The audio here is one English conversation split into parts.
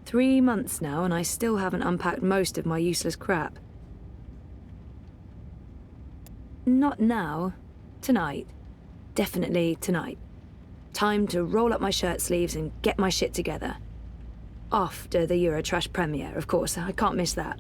3 months now, and I still haven't unpacked most of my useless crap. Not now. Tonight. Definitely tonight. Time to roll up my shirt sleeves and get my shit together. After the Eurotrash premiere, of course. I can't miss that.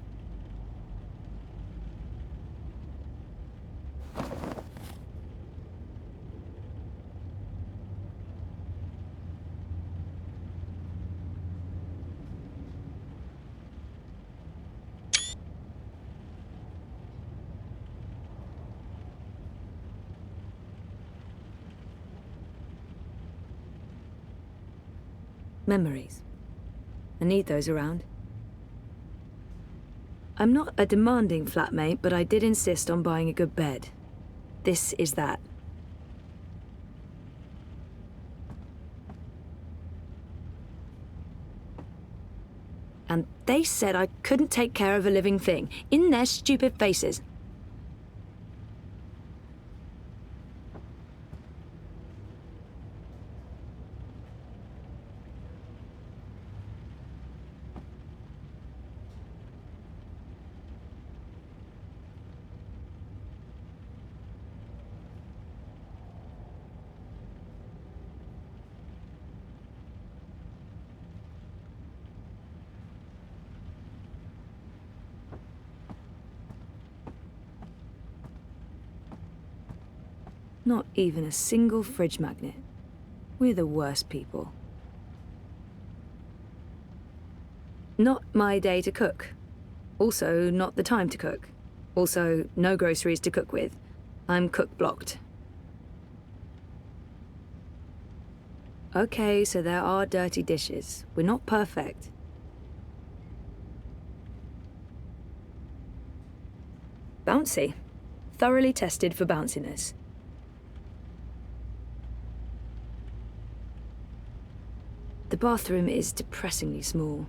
Memories. I need those around. I'm not a demanding flatmate, but I did insist on buying a good bed. This is that. And they said I couldn't take care of a living thing, in their stupid faces. Not even a single fridge magnet. We're the worst people. Not my day to cook. Also, not the time to cook. Also, no groceries to cook with. I'm cook-blocked. Okay, so there are dirty dishes. We're not perfect. Bouncy. Thoroughly tested for bounciness. The bathroom is depressingly small.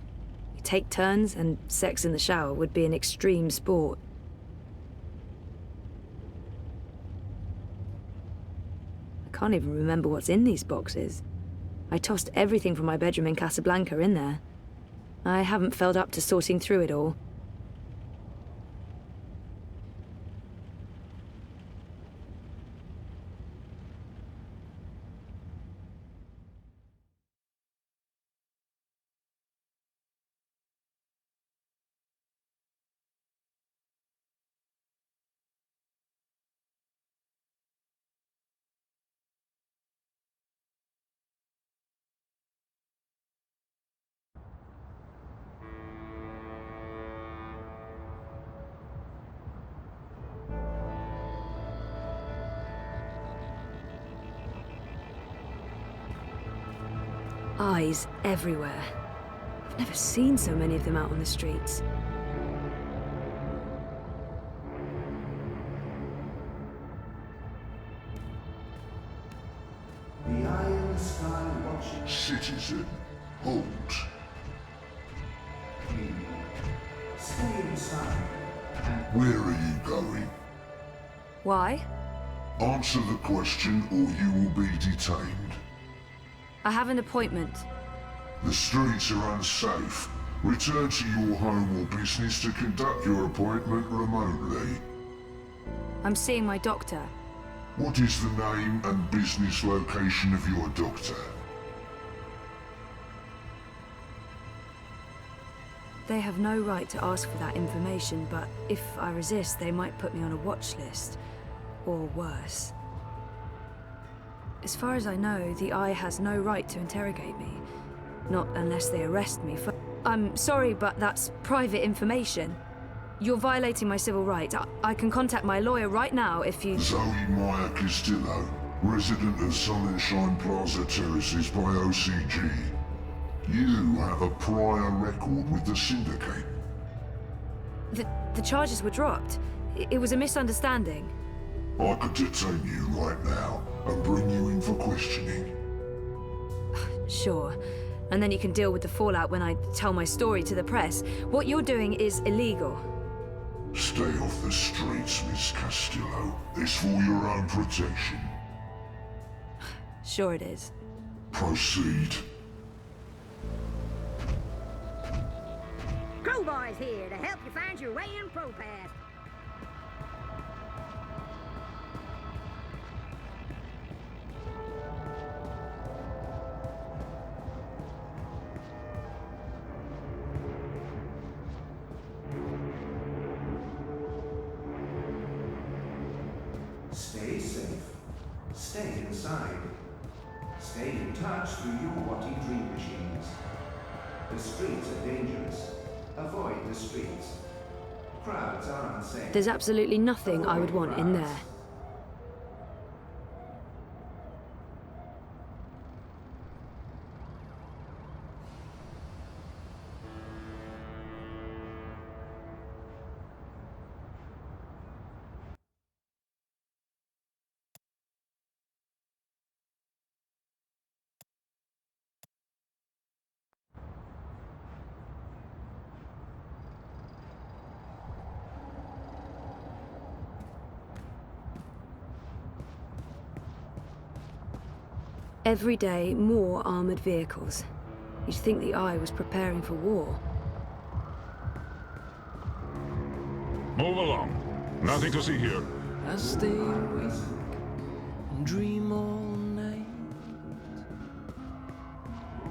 You take turns, and sex in the shower would be an extreme sport. I can't even remember what's in these boxes. I tossed everything from my bedroom in Casablanca in there. I haven't felt up to sorting through it all. Eyes everywhere. I've never seen so many of them out on the streets. The eye in the sky watching. Citizen, hold. Stay inside. Where are you going? Why? Answer the question or you will be detained. I have an appointment. The streets are unsafe. Return to your home or business to conduct your appointment remotely. I'm seeing my doctor. What is the name and business location of your doctor? They have no right to ask for that information, but if I resist, they might put me on a watch list. Or worse. As far as I know, the Eye has no right to interrogate me. Not unless they arrest me for... I'm sorry, but that's private information. You're violating my civil rights. I can contact my lawyer right now if you... Zoe Meyer Castillo, resident of Sunshine Plaza Terraces by OCG. You have a prior record with the Syndicate. The charges were dropped. It was a misunderstanding. I could detain you right now and bring you in for questioning. Sure. And then you can deal with the fallout when I tell my story to the press. What you're doing is illegal. Stay off the streets, Miss Castillo. It's for your own protection. Sure it is. Proceed. Crowbar's here to help you find your way in ProPass. Stay safe. Stay inside. Stay in touch through your Watty dream machines. The streets are dangerous. Avoid the streets. Crowds are unsafe. There's absolutely nothing I would want in there. Every day, more armoured vehicles. You'd think the Eye was preparing for war. Move along. Nothing to see here. I stay awake and dream all night.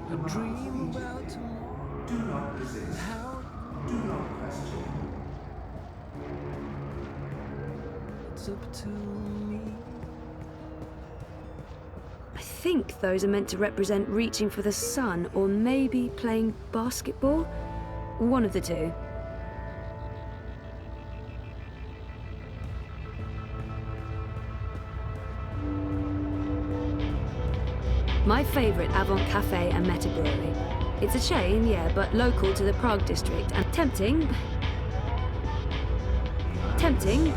I dream about tomorrow. Do not resist. How Do not question. it's up to me. I think those are meant to represent reaching for the sun, or maybe playing basketball? One of the two. My favourite Avant Cafe and Meta Brewery. It's a chain, yeah, but local to the Prague district, and tempting. Tempting.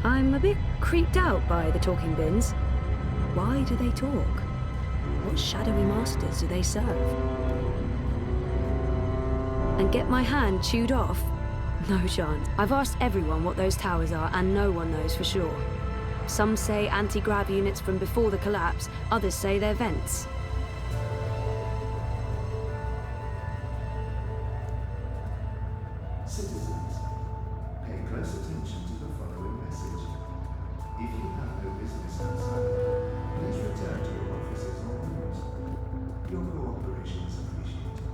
I'm a bit creeped out by the talking bins. Why do they talk? What shadowy masters do they serve? And get my hand chewed off? No chance. I've asked everyone what those towers are, and no one knows for sure. Some say anti-grav units from before the collapse, others say they're vents. Citizens, pay close attention to the following message. If you have no business outside, please return to your offices or rooms. Your cooperation is appreciated.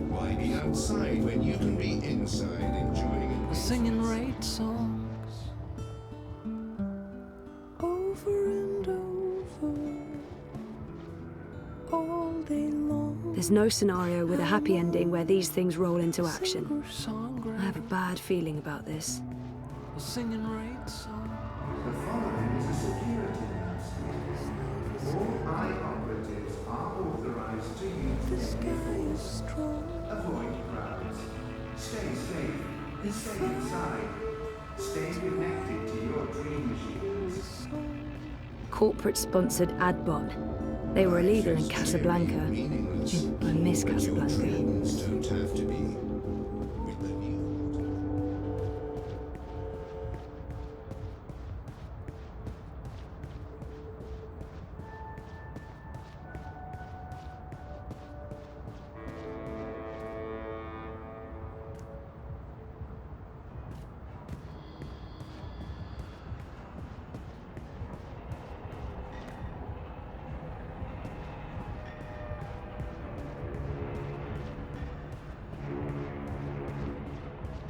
Why be outside when you can be inside enjoying it? Singing raid songs over and over all day long. There's no scenario with a happy ending where these things roll into action. Song I have a bad feeling about this. singing raid songs. The following is a security announcement. All eye operatives are authorized to use The sky deadly is force. strong. Avoid crowds. Stay safe. Stay inside. Stay connected to your dream machines. Corporate-sponsored Adbon. They were a leader in Casablanca. Meaningless. I miss But your Casablanca. dreams don't have to be with the new.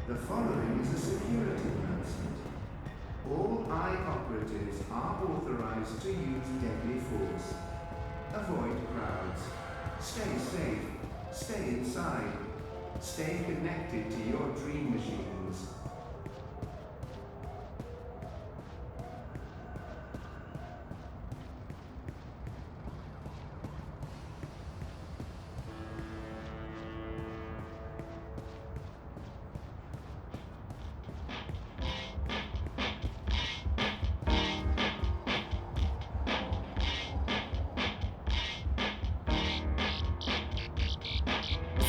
The following is a security announcement. All eye operatives are authorized to use deadly force. Avoid crowds. Stay safe. Stay inside. Stay connected to your dream machines.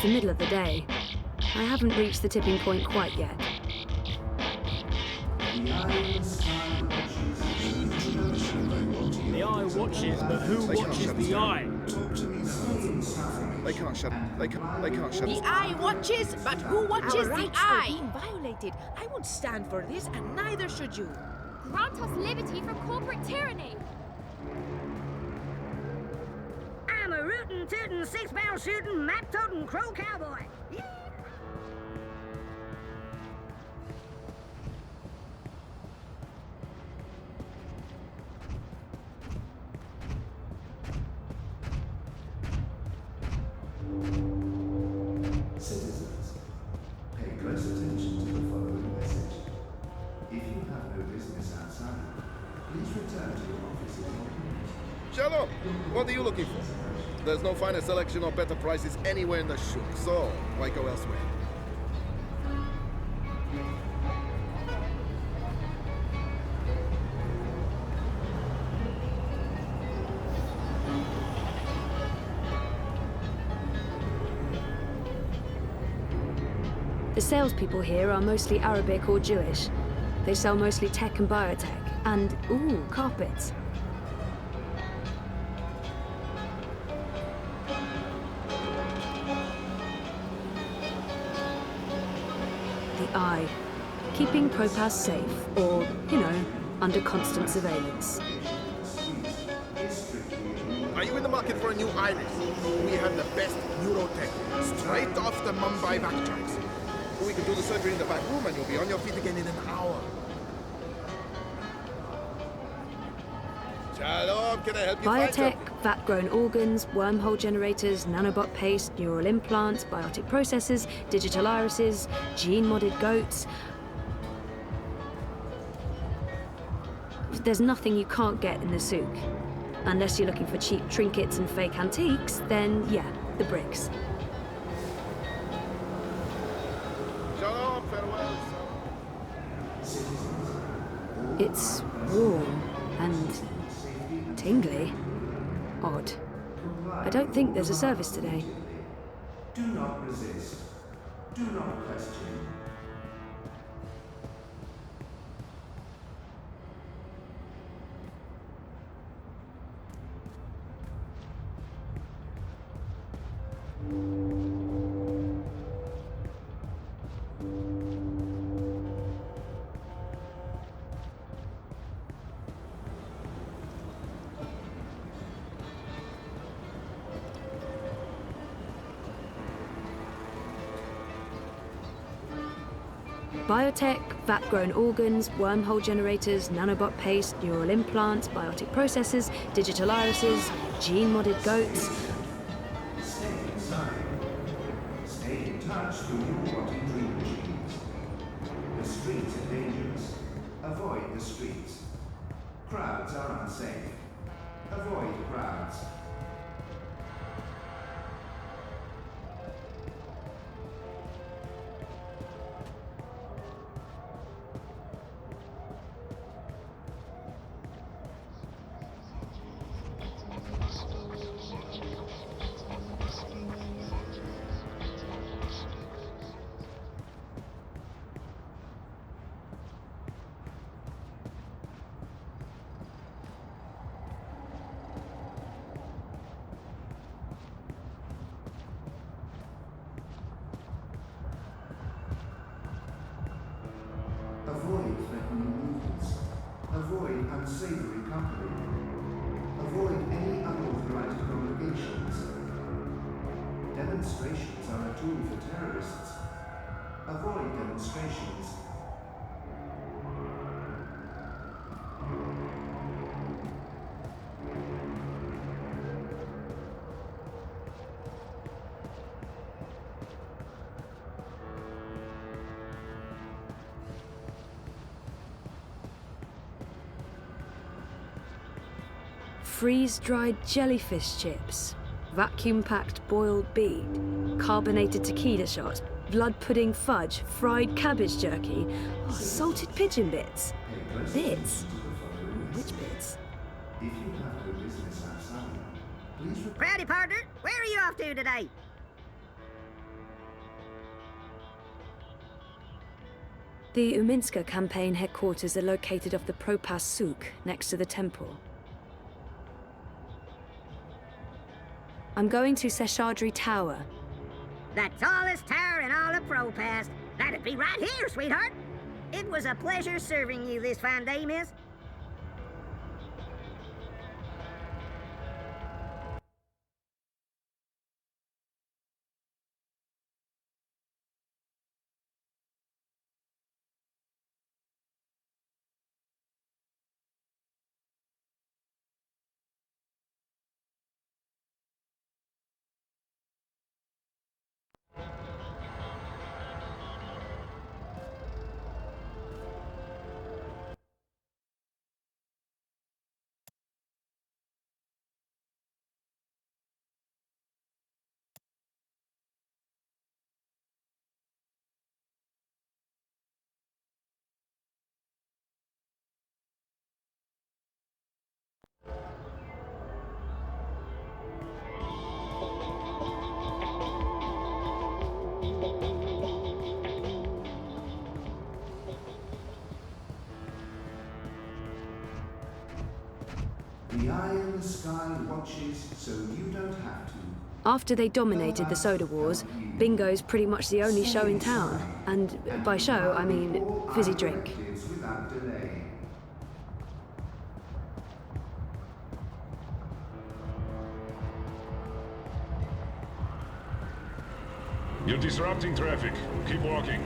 the middle of the day. I haven't reached the tipping point quite yet. The eye watches, but who watches the eye? They can't shut. They can't shut. The eye watches, but who watches Our the rights eye? are being violated. I won't stand for this, and neither should you. Grant us liberty from corporate tyranny. I'm a rootin', tootin', six-barrel shooting, map-toting crow cowboy. Yeah. Citizens, pay close attention to the following message. If you have no business outside, please return to your office in your minute. Shalom. What are you looking for? There's no finer selection or better prices anywhere in the shuk, so why go elsewhere? The salespeople here are mostly Arabic or Jewish. They sell mostly tech and biotech, and, ooh, carpets. The Eye. Keeping Propass safe, or, you know, under constant surveillance. Are you in the market for a new iris? We have the best neurotech, straight off the Mumbai factories. We can do the surgery in the back room and you'll be on your feet again in an hour. Shalom, can I help you find Biotech, something? vat-grown organs, wormhole generators, nanobot paste, neural implants, biotic processors, digital irises, gene-modded goats. There's nothing you can't get in the souk. Unless you're looking for cheap trinkets and fake antiques, then yeah, the bricks. Shalom, farewell. It's warm and tingly. Odd. I don't think there's a service today. Do not resist. Do not question. Biotech, vat-grown organs, wormhole generators, nanobot paste, neural implants, biotic processors, digital irises, gene-modded goats. Stay inside. Stay in touch through your body dream machines. The streets are dangerous. Avoid the streets. Crowds are unsafe. Avoid crowds. Avoid threatening movements. Avoid unsavory company. Avoid any unauthorized congregations. Demonstrations are a tool for terrorists. Avoid demonstrations. Freeze-dried jellyfish chips, vacuum-packed boiled beet, carbonated tequila shots, blood pudding fudge, fried cabbage jerky, salted pigeon bits. Bits? Which bits? If you have no business outside, please Proudy partner, where are you off to today? The Uminska campaign headquarters are located off the Propas Souk, next to the temple. I'm going to Seshadri Tower. The tallest tower in all of Propas. That'd be right here, sweetheart. It was a pleasure serving you this fine day, miss. The eye in the sky watches so you don't have to. After they dominated the soda wars, bingo's pretty much the only show in town. And by show, I mean fizzy drink. Without delay. You're disrupting traffic. Keep walking.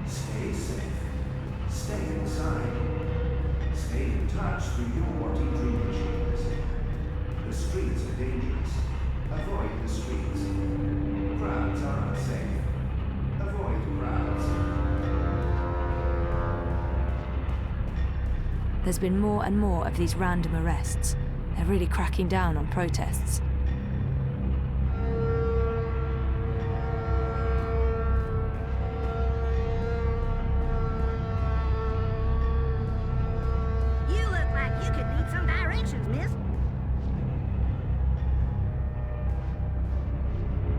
Stay safe. Stay inside. Stay in touch with your Wati dream machines. The streets are dangerous. Avoid the streets. Crowds are unsafe. Avoid crowds. There's been more and more of these random arrests. They're really cracking down on protests. You look like you could need some directions, miss.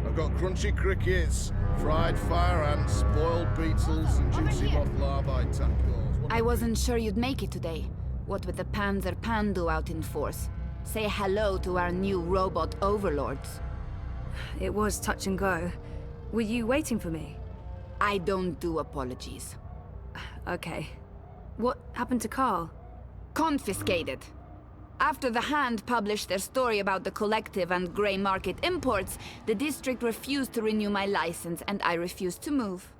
I've got crunchy crickets, fried fire ants, boiled beetles, and juicy moth larvae tadpoles. I wasn't sure you'd make it today. What with the Panzer Pandu out in force. Say hello to our new robot overlords. It was touch and go. Were you waiting for me? I don't do apologies. Okay. What happened to Carl? Confiscated. After the Hand published their story about the collective and grey market imports, the district refused to renew my license and I refused to move.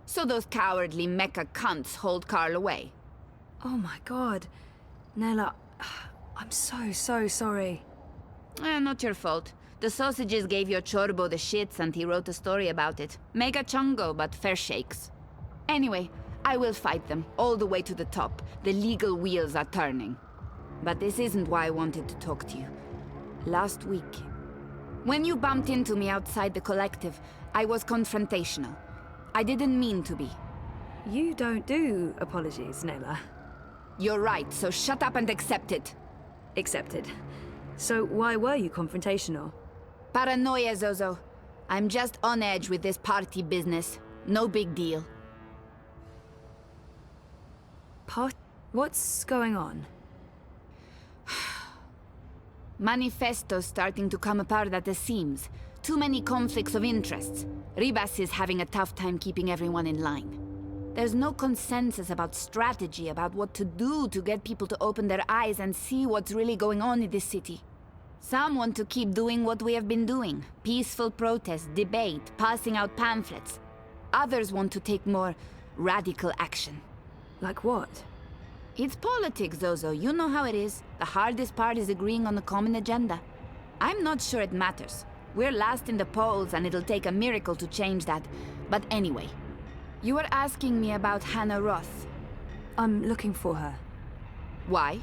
So those cowardly mecha cunts hold Carl away. Oh my god. Nella, I'm so sorry. Not your fault. The sausages gave your Chorbo the shits and he wrote a story about it. Mega chungo, but fair shakes. Anyway, I will fight them, all the way to the top. The legal wheels are turning. But this isn't why I wanted to talk to you. Last week, when you bumped into me outside the collective, I was confrontational. I didn't mean to be. You don't do apologies, Nella. You're right, so shut up and accept it. Accepted. So why were you confrontational? Paranoia, Zozo. I'm just on edge with this party business. No big deal. What's going on? Manifesto's starting to come apart at the seams. Too many conflicts of interests. Ribas is having a tough time keeping everyone in line. There's no consensus about strategy, about what to do to get people to open their eyes and see what's really going on in this city. Some want to keep doing what we have been doing. Peaceful protest, debate, passing out pamphlets. Others want to take more radical action. Like what? It's politics, Zozo. You know how it is. The hardest part is agreeing on a common agenda. I'm not sure it matters. We're last in the polls and it'll take a miracle to change that. But anyway, you were asking me about Hannah Roth. I'm looking for her. Why?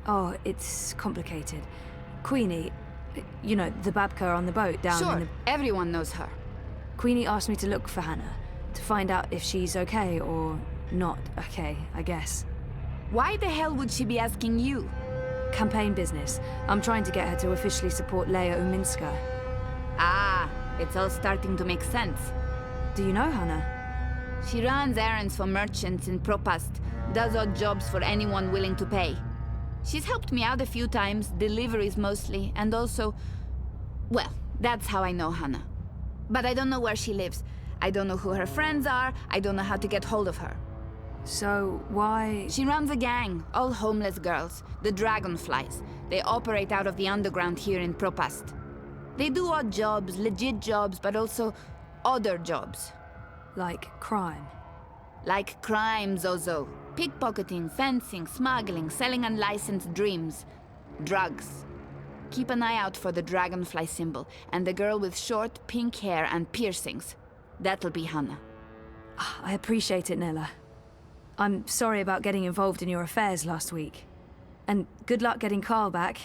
Oh, it's complicated. Queenie, You know, the Babka on the boat down Sure, in the... everyone knows her. Queenie asked me to look for Hannah, to find out if she's okay or not okay, I guess. Why the hell would she be asking you? Campaign business. I'm trying to get her to officially support Leia Uminska. Ah, it's all starting to make sense. Do you know Hannah? She runs errands for merchants in Propast, does odd jobs for anyone willing to pay. She's helped me out a few times, deliveries mostly, and also... Well, that's how I know Hannah. But I don't know where she lives. I don't know who her friends are, I don't know how to get hold of her. So, why... She runs a gang, all homeless girls, the Dragonflies. They operate out of the underground here in Propast. They do odd jobs, legit jobs, but also other jobs. Like crime? Like crime, Zozo. Pickpocketing, fencing, smuggling, selling unlicensed dreams. Drugs. Keep an eye out for the dragonfly symbol, and the girl with short, pink hair and piercings. That'll be Hannah. I appreciate it, Nella. I'm sorry about getting involved in your affairs last week. And good luck getting Carl back.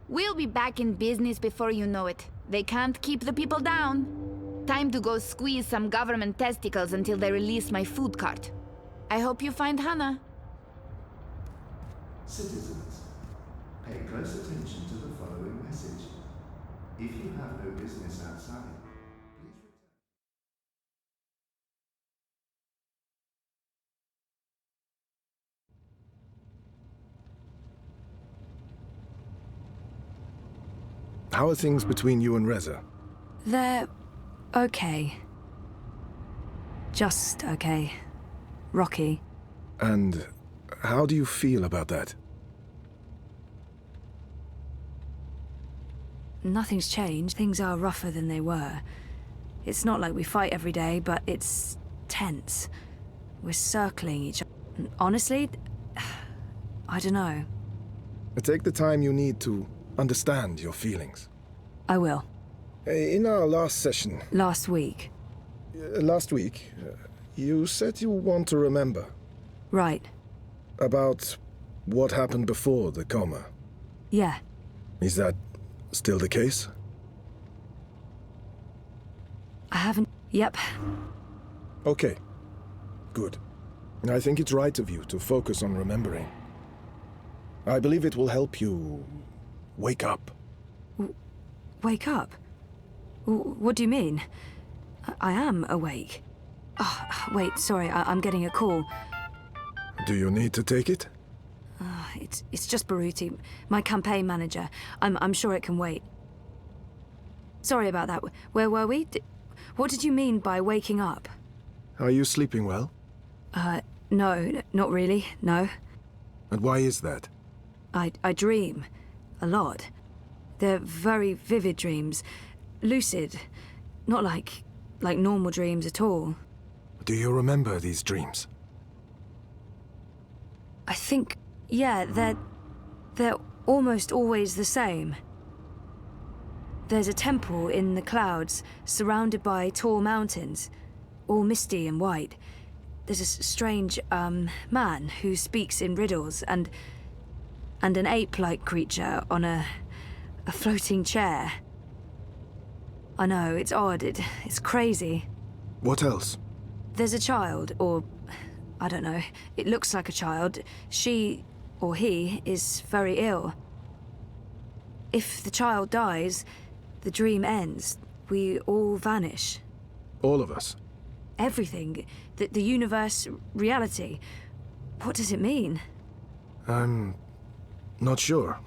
We'll be back in business before you know it. They can't keep the people down. Time to go squeeze some government testicles until they release my food cart. I hope you find Hannah. Citizens, pay close attention to the following message. If you have no business outside, please return. How are things between you and Reza? They're okay. Just okay. Rocky. And how do you feel about that? Nothing's changed. Things are rougher than they were. It's not like we fight every day, but it's tense. We're circling each other. Honestly, I don't know. Take the time you need to understand your feelings. I will. In our last session... Last week. Last week, you said you want to remember. Right. About what happened before the coma. Yeah. Is that still the case? I haven't... Yep. Okay. Good. I think it's right of you to focus on remembering. I believe it will help you wake up. Wake up? What do you mean? I am awake. Oh, wait, sorry, I'm getting a call. Do you need to take it? It's just Baruti, my campaign manager. I'm sure it can wait. Sorry about that. Where were we? What did you mean by waking up? Are you sleeping well? No, not really, no. And why is that? I dream. A lot. They're very vivid dreams. Lucid. Not like normal dreams at all. Do you remember these dreams? I think, yeah, they're almost always the same. There's a temple in the clouds, surrounded by tall mountains, all misty and white. There's a strange, man who speaks in riddles, and an ape-like creature on a floating chair. I know, it's odd, it's crazy. What else? There's a child, or... I don't know. It looks like a child. She, or he, is very ill. If the child dies, the dream ends. We all vanish. All of us? Everything. The universe, reality. What does it mean? I'm not sure.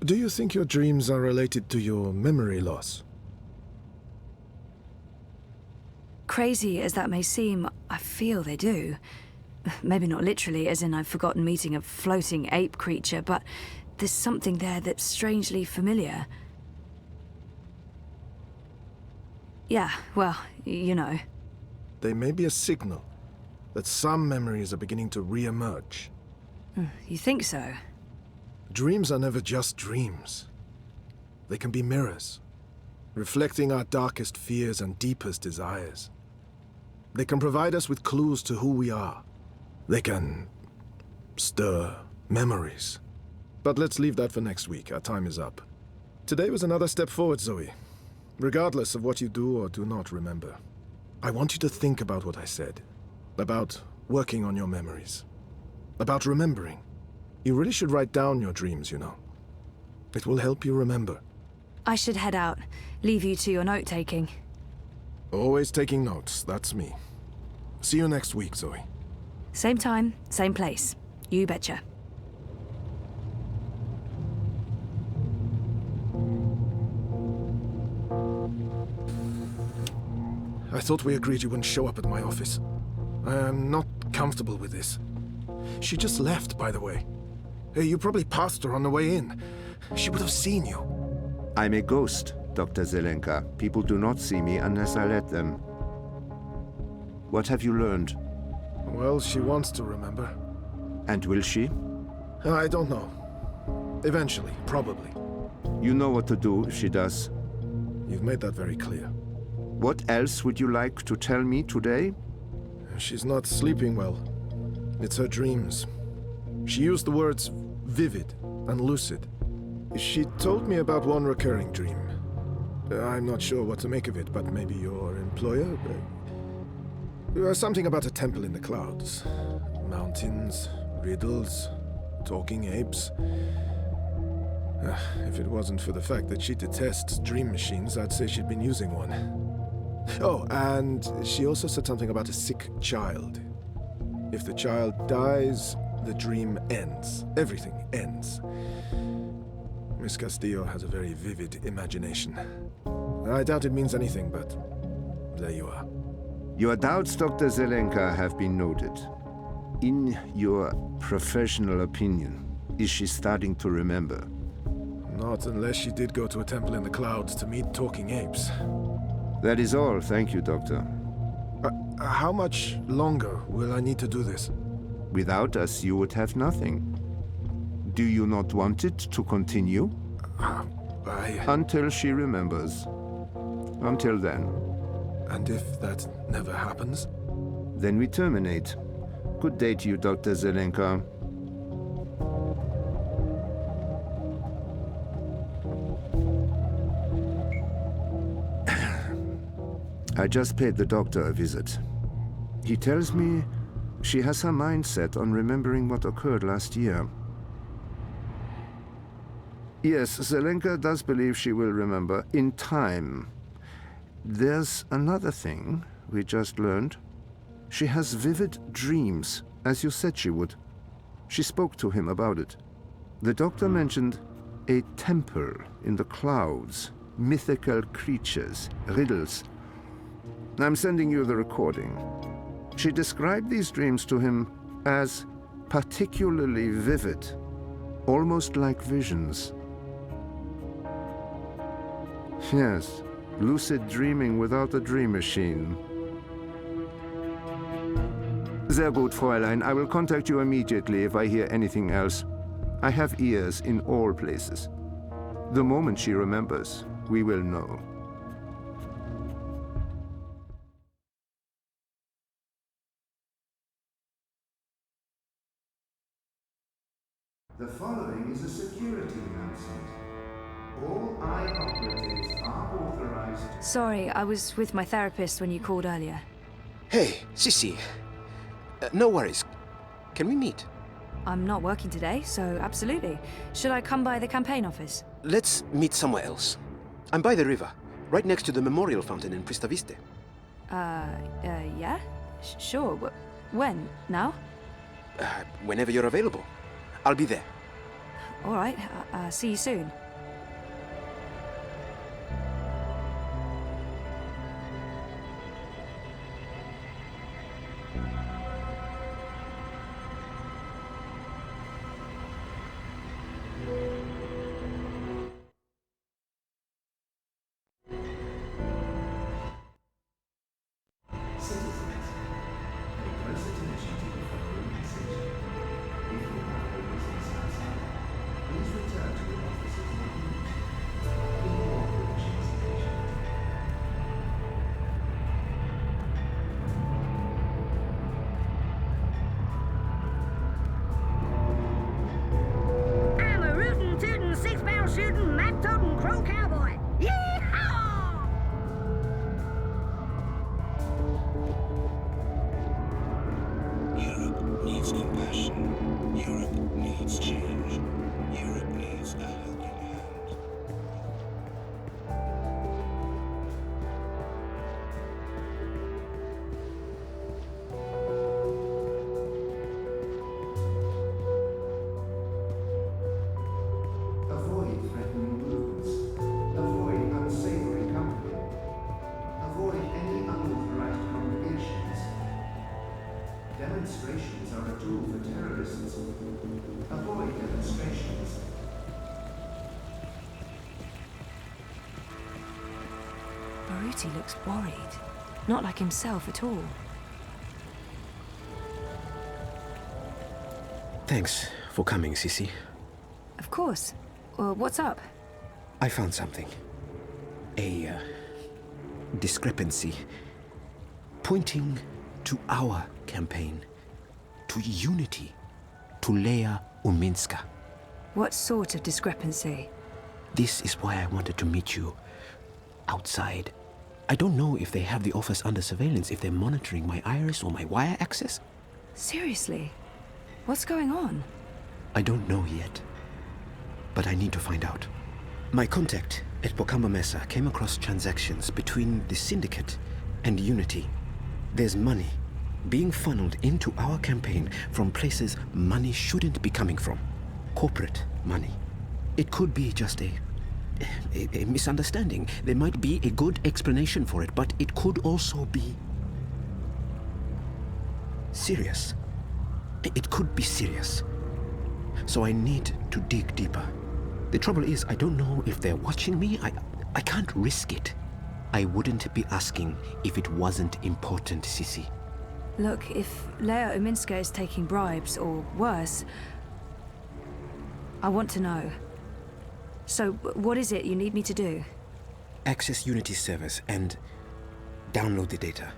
Do you think your dreams are related to your memory loss? Crazy as that may seem, I feel they do. Maybe not literally, as in I've forgotten meeting a floating ape creature, but there's something there that's strangely familiar. Yeah, well, you know. They may be a signal that some memories are beginning to re-emerge. You think so? Dreams are never just dreams. They can be mirrors, reflecting our darkest fears and deepest desires. They can provide us with clues to who we are. They can stir memories. But let's leave that for next week. Our time is up. Today was another step forward, Zoe. Regardless of what you do or do not remember. I want you to think about what I said. About working on your memories. About remembering. You really should write down your dreams, you know. It will help you remember. I should head out. Leave you to your note-taking. Always taking notes, that's me. See you next week, Zoe. Same time, same place. You betcha. I thought we agreed you wouldn't show up at my office. I am not comfortable with this. She just left, by the way. You probably passed her on the way in. She would have seen you. I'm a ghost, Dr. Zelenka. People do not see me unless I let them. What have you learned? Well, she wants to remember. And will she? I don't know. Eventually, probably. You know what to do if she does. You've made that very clear. What else would you like to tell me today? She's not sleeping well. It's her dreams. She used the words vivid and lucid. She told me about one recurring dream. I'm not sure what to make of it, but maybe your employer? Something about a temple in the clouds. Mountains, riddles, talking apes. If it wasn't for the fact that she detests dream machines, I'd say she'd been using one. Oh, and she also said something about a sick child. If the child dies, the dream ends. Everything ends. Miss Castillo has a very vivid imagination. I doubt it means anything, but there you are. Your doubts, Dr. Zelenka, have been noted. In your professional opinion, is she starting to remember? Not unless she did go to a temple in the clouds to meet talking apes. That is all. Thank you, Doctor. How much longer will I need to do this? Without us, you would have nothing. Do you not want it to continue? Until she remembers. Until then. And if that never happens? Then we terminate. Good day to you, Dr. Zelenka. I just paid the doctor a visit. He tells me she has her mind set on remembering what occurred last year. Yes, Zelenka does believe she will remember in time. There's another thing we just learned. She has vivid dreams, as you said she would. She spoke to him about it. The doctor mentioned a temple in the clouds, mythical creatures, riddles. I'm sending you the recording. She described these dreams to him as particularly vivid, almost like visions. Yes, lucid dreaming without a dream machine. Sehr gut, Fräulein. I will contact you immediately if I hear anything else. I have ears in all places. The moment she remembers, we will know. The following is a security announcement. All eye operatives are authorized. Sorry, I was with my therapist when you called earlier. Hey, Sissy. No worries. Can we meet? I'm not working today, so absolutely. Should I come by the campaign office? Let's meet somewhere else. I'm by the river, right next to the memorial fountain in Pristaviste. Yeah? Sure. When? Now? Whenever you're available. I'll be there. All right. See you soon. Citizens, pay close attention to the following message. If you have a business outside, please return to your offices Unity looks worried. Not like himself at all. Thanks for coming, Sissy. Of course. What's up? I found something. A discrepancy pointing to our campaign, to Unity, to Leia Uminska. What sort of discrepancy? This is why I wanted to meet you outside. I don't know if they have the office under surveillance, if they're monitoring my iris or my wire access. Seriously? What's going on? I don't know yet, but I need to find out. My contact at Bokamba Mesa came across transactions between the Syndicate and Unity. There's money being funneled into our campaign from places money shouldn't be coming from. Corporate money. It could be just a misunderstanding. There might be a good explanation for it, but it could also be serious. It could be serious. So I need to dig deeper. The trouble is, I don't know if they're watching me. I can't risk it. I wouldn't be asking if it wasn't important, Sissy. Look, if Leia Uminska is taking bribes, or worse, I want to know. So, what is it you need me to do? Access Unity servers and download the data.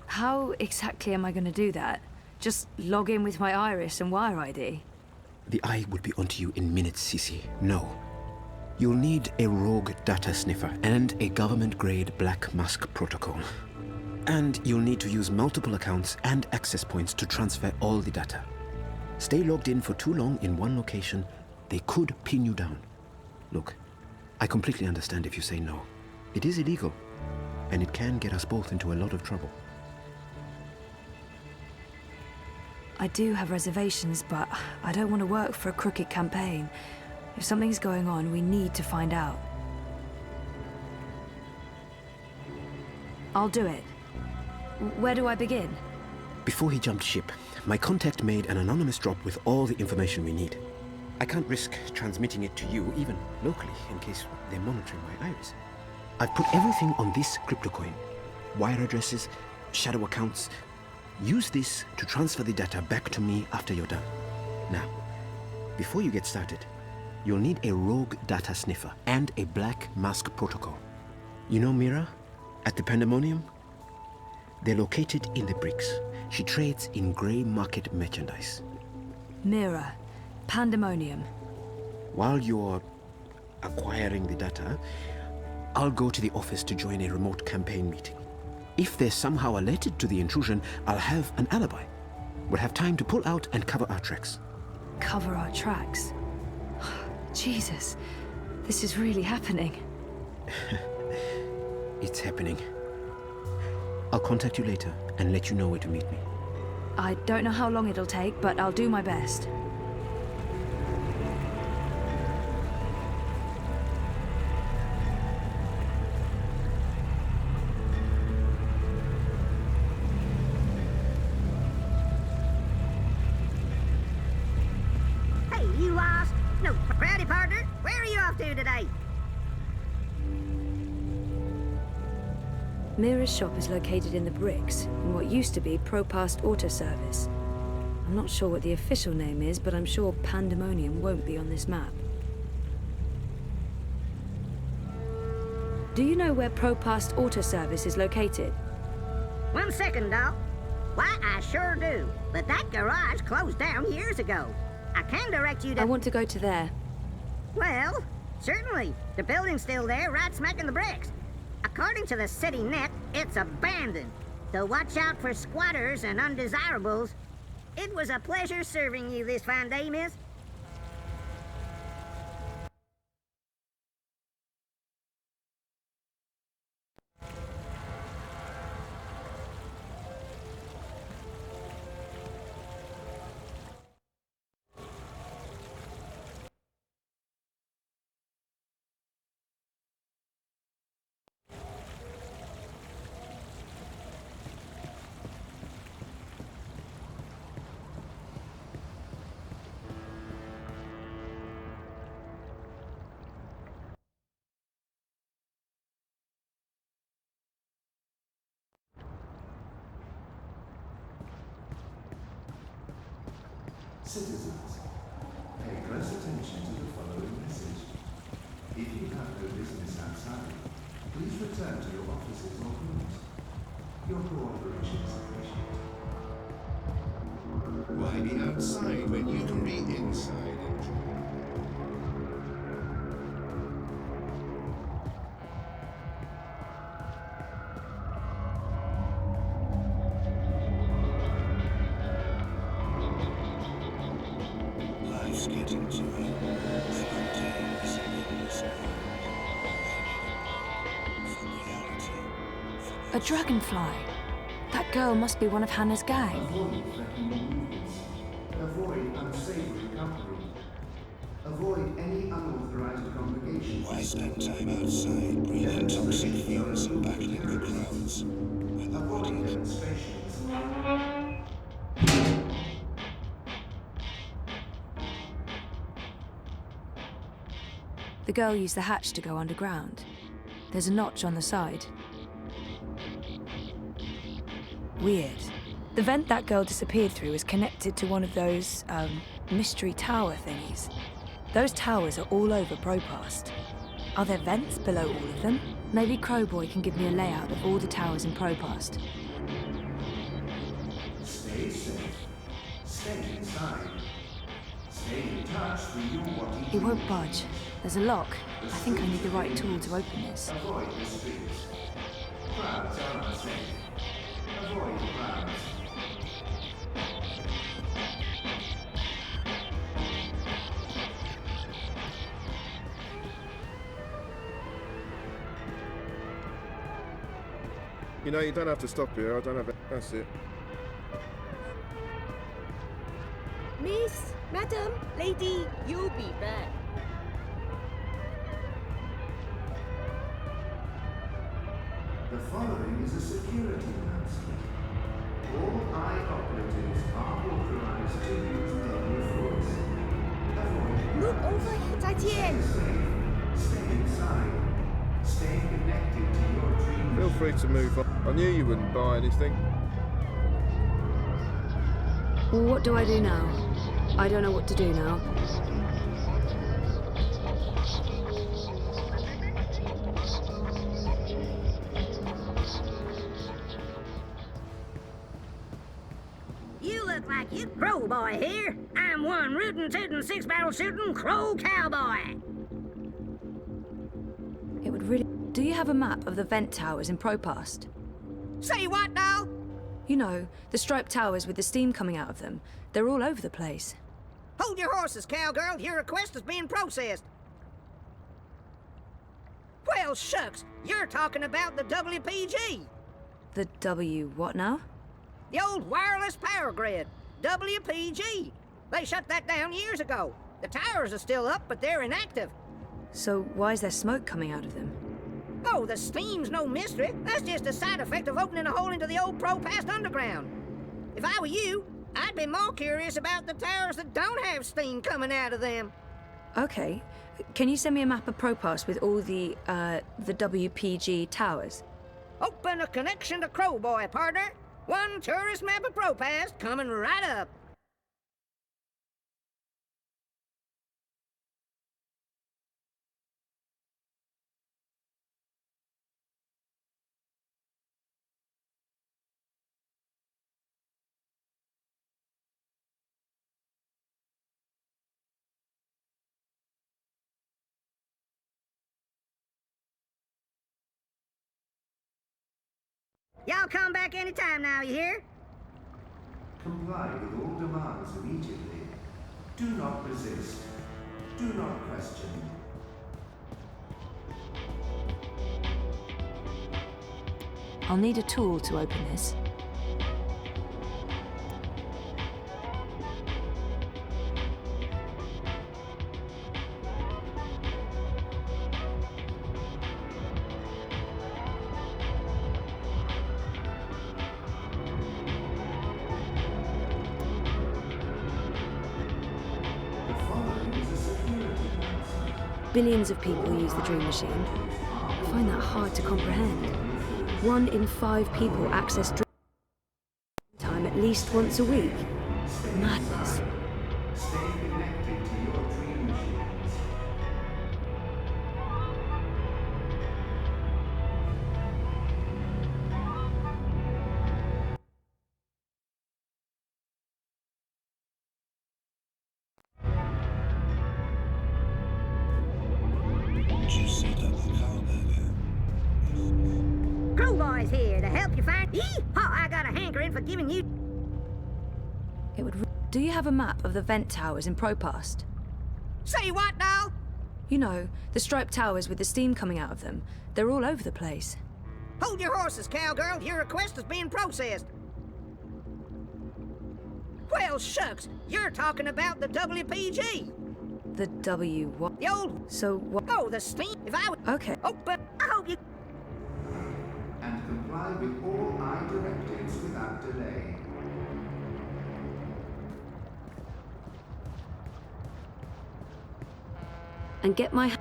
How exactly am I going to do that? Just log in with my iris and wire ID? The eye will be onto you in minutes, Sissy. No. You'll need a rogue data sniffer and a government-grade Black Mask protocol. And you'll need to use multiple accounts and access points to transfer all the data. Stay logged in for too long in one location, they could pin you down. Look, I completely understand if you say no. It is illegal, and it can get us both into a lot of trouble. I do have reservations, but I don't want to work for a crooked campaign. If something's going on, we need to find out. I'll do it. Where do I begin? Before he jumped ship, my contact made an anonymous drop with all the information we need. I can't risk transmitting it to you, even locally, in case they're monitoring my iris. I've put everything on this crypto coin. Wire addresses, shadow accounts. Use this to transfer the data back to me after you're done. Now, before you get started, you'll need a rogue data sniffer and a Black Mask protocol. You know Mira at the Pandemonium? They're located in the bricks. She trades in grey market merchandise. Mira. Pandemonium. While you're acquiring the data, I'll go to the office to join a remote campaign meeting. If they're somehow alerted to the intrusion, I'll have an alibi. We'll have time to pull out and cover our tracks. Cover our tracks? Jesus, this is really happening. It's happening. I'll contact you later and let you know where to meet me. I don't know how long it'll take, but I'll do my best. Hey, you lost? No, howdy, partner. Where are you off to today? Mira's shop is located in the bricks, in what used to be Propast Auto Service. I'm not sure what the official name is, but I'm sure Pandemonium won't be on this map. Do you know where Propast Auto Service is located? 1 second, doll. Why, I sure do. But that garage closed down years ago. I can direct you to... I want to go to there. Well, certainly. The building's still there, right smack in the bricks. According to the city net, it's abandoned. So watch out for squatters and undesirables. It was a pleasure serving you this fine day, miss. Citizens, pay close attention to the following message. If you have no business outside, please return to your offices or rooms. Your cooperation is appreciated. Why be outside when you can be inside enjoying? Life's getting to it. Every day is a little escape. From reality. A dragonfly. That girl must be one of Hannah's gang. Avoid threatening movements. Avoid unsavory company. Avoid any unauthorized congregations. Why spend time outside breathing toxic fumes and battling the crowds? When the Avoid body demonstrations. The girl used the hatch to go underground. There's a notch on the side. Weird. The vent that girl disappeared through is connected to one of those, mystery tower thingies. Those towers are all over Propast. Are there vents below all of them? Maybe Crowboy can give me a layout of all the towers in Propast. Stay safe. Stay inside. Stay in touch with your body. It won't budge. There's a lock. I think I need the right tool to open this. Avoid the streets. Crowds are unsafe. Avoid crowds. You know, you don't have to stop here. I don't have it. That's it. Miss, madam, lady, you'll be back. The following is a security announcement. All eye operatives are authorized to use deadly force. Avoid Look crowds. over here, 再见. Stay safe. Stay inside. Stay connected to your dreams. Feel free to move on. I knew you wouldn't buy anything. Well, what do I do now? I don't know what to do now. You look like you Crowboy here. I'm one rootin' tootin' six-barrel shootin' Crow Cowboy. It would really... Do you have a map of the vent towers in Propast? Say what now? You know, the striped towers with the steam coming out of them. They're all over the place. Hold your horses, cowgirl. Your request is being processed. Well, shucks. You're talking about the WPG. The W what now? The old wireless power grid. WPG. They shut that down years ago. The towers are still up, but they're inactive. So why is there smoke coming out of them? Oh, the steam's no mystery. That's just a side effect of opening a hole into the old Propast underground. If I were you, I'd be more curious about the towers that don't have steam coming out of them. Okay. Can you send me a map of Propast with all the WPG towers? Open a connection to Crowboy, partner. One tourist map of Propast coming right up. Y'all come back anytime now, you hear? Comply with all demands immediately. Do not resist. Do not question. I'll need a tool to open this. Billions of people use the Dream Machine. I find that hard to comprehend. 1 in 5 people access Dream time at least once a week. Madness. juicy double cow burger. Crew boys here to help you find. Yee-haw! I got a hankering for giving you. It would. Do you have a map of the vent towers in Propast? Say what now? You know, the striped towers with the steam coming out of them. They're all over the place. Hold your horses, cowgirl. Your request is being processed. Well, shucks. You're talking about the WPG. The W what? The old. So what? Oh, the steam. If I would. Okay. Oh, but I hope you. And comply with all I directives without delay. And get my.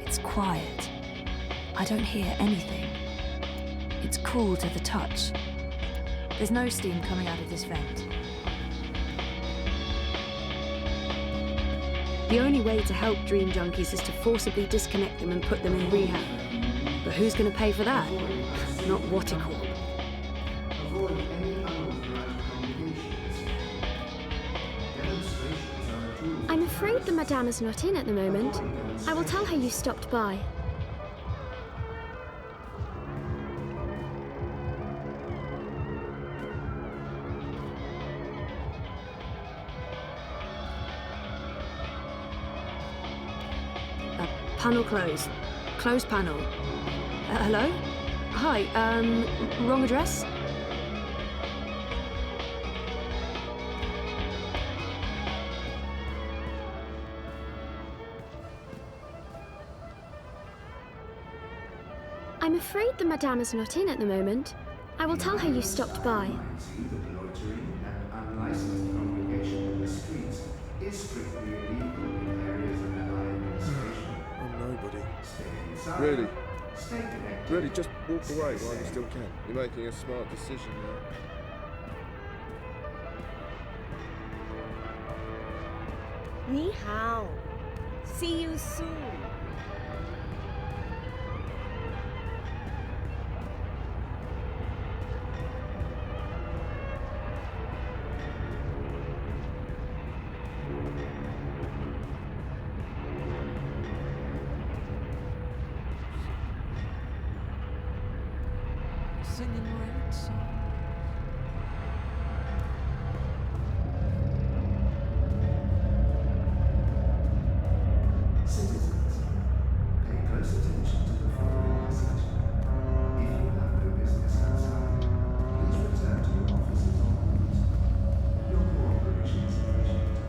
It's quiet. I don't hear anything. It's cool to the touch. There's no steam coming out of this vent. The only way to help dream junkies is to forcibly disconnect them and put them in rehab. But who's going to pay for that? Not Waticorp. Avoid any unauthorized communications. Demonstrations are a tool. I'm afraid the Madame is not in at the moment. I will tell her you stopped by. Panel closed. Closed panel. Hello? Hi, wrong address? I'm afraid the Madame is not in at the moment. I will tell her you stopped by. Loitering and unlicensed congregation in the streets is strictly illegal in areas of my administration. I'm nobody. Stay inside. Really? Stay connected. Really, just walk away while you still can. You're making a smart decision now. Ni hao. See you soon. Singing right song. Citizens, pay close attention to the following message. If you have no business outside, please return to your offices en route. Your cooperation is appreciated.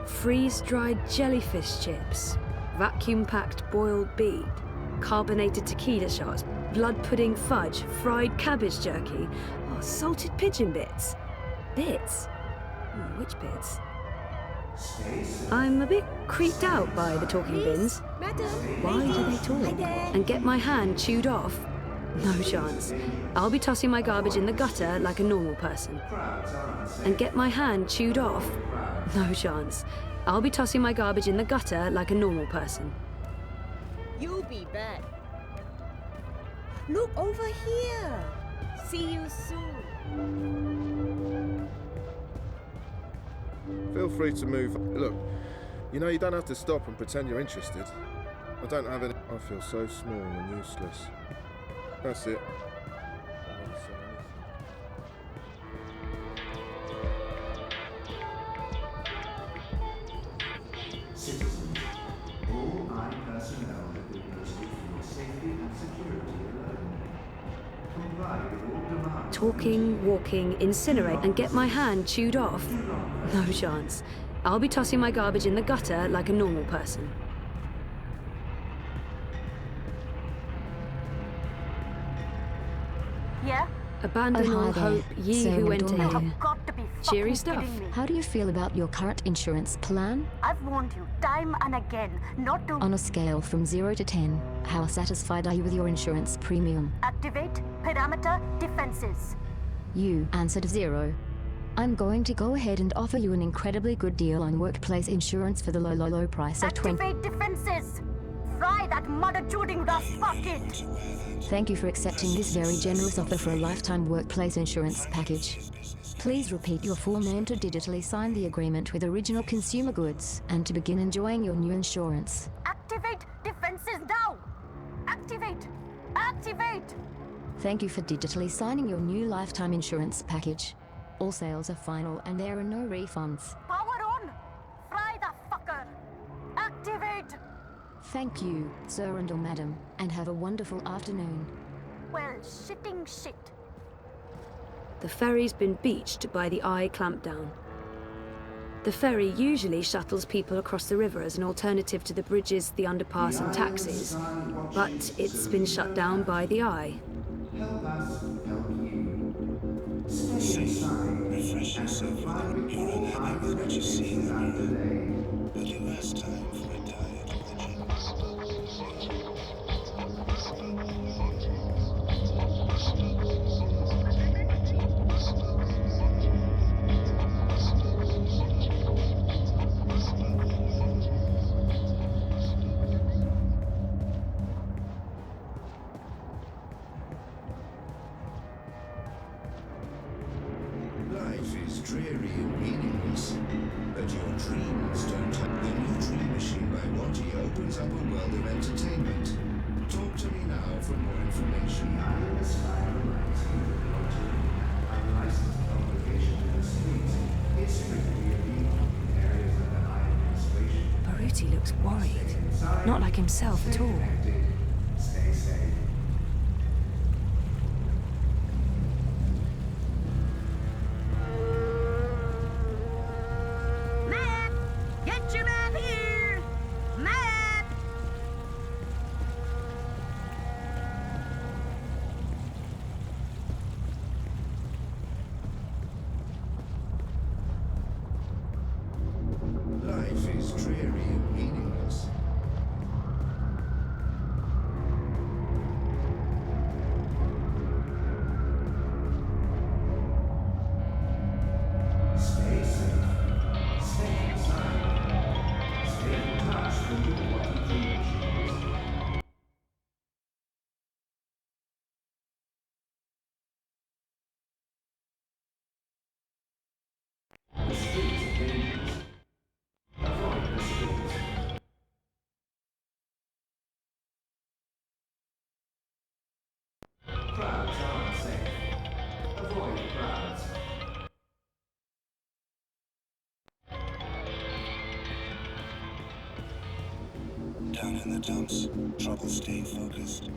Freeze-dried jellyfish chips, vacuum-packed boiled beet, carbonated tequila shots, blood pudding fudge, fried cabbage jerky, salted pigeon bits. Bits? Which bits? I'm a bit creeped out by the talking bins. Madam, Why do they talk? And get my hand chewed off? No chance. I'll be tossing my garbage in the gutter like a normal person. And get my hand chewed off? No chance. I'll be tossing my garbage in the gutter like a normal person. you'll be back. Look over here. See you soon. Feel free to move. Look, you know you don't have to stop and pretend you're interested. I don't have any. I feel so small and useless. That's it. Citizens, all I personnel have been posted for your safety and security alone. Comply with all demands. Talking, walking, incinerate, and get my hand chewed off? No chance. I'll be tossing my garbage in the gutter like a normal person. Yeah? Abandon all hope, ye who enter You here. have got to be Cheery stuff. How do you feel about your current insurance plan? I've warned you time and again not to... On a scale from 0 to 10, how satisfied are you with your insurance premium? Activate parameter defenses. You answered 0. I'm going to go ahead and offer you an incredibly good deal on workplace insurance for the low price of 20. Activate defenses! Fry that mother-juding rust bucket! Thank you for accepting this very generous offer for a lifetime workplace insurance package. Please repeat your full name to digitally sign the agreement with Original Consumer Goods and to begin enjoying your new insurance. Activate defenses now! Activate! Activate! Thank you for digitally signing your new lifetime insurance package. All sales are final and there are no refunds. Power on! Fry the fucker! Activate! Thank you, sir and or madam, and have a wonderful afternoon. Well, shitting shit. The ferry's been beached by the Eye clampdown. The ferry usually shuttles people across the river as an alternative to the bridges, the underpass and taxis, but it's been shut down by the Eye. Help us help you. Stay inside Refresh yourself with the urine and what you see in the mirror. But who has time for a diet of the Life is dreary and meaningless, but your dreams don't have. The new Dream Machine by Watty opens up a world of entertainment. Talk to me now for more information. I aspire rights in the lottery and unlicensed congregation in the streets. It's strictly illegal in areas under high administration. Baruti looks worried. Not like himself at all. Stay safe. Map! Get your map here! Map! Life is dreary and meaningless. Stay safe. Stay inside. Stay in touch with your Watty Dream Machines. The streets are dangerous. Avoid the streets. Crowds are unsafe. Avoid crowds. Down in the dumps, trouble staying focused.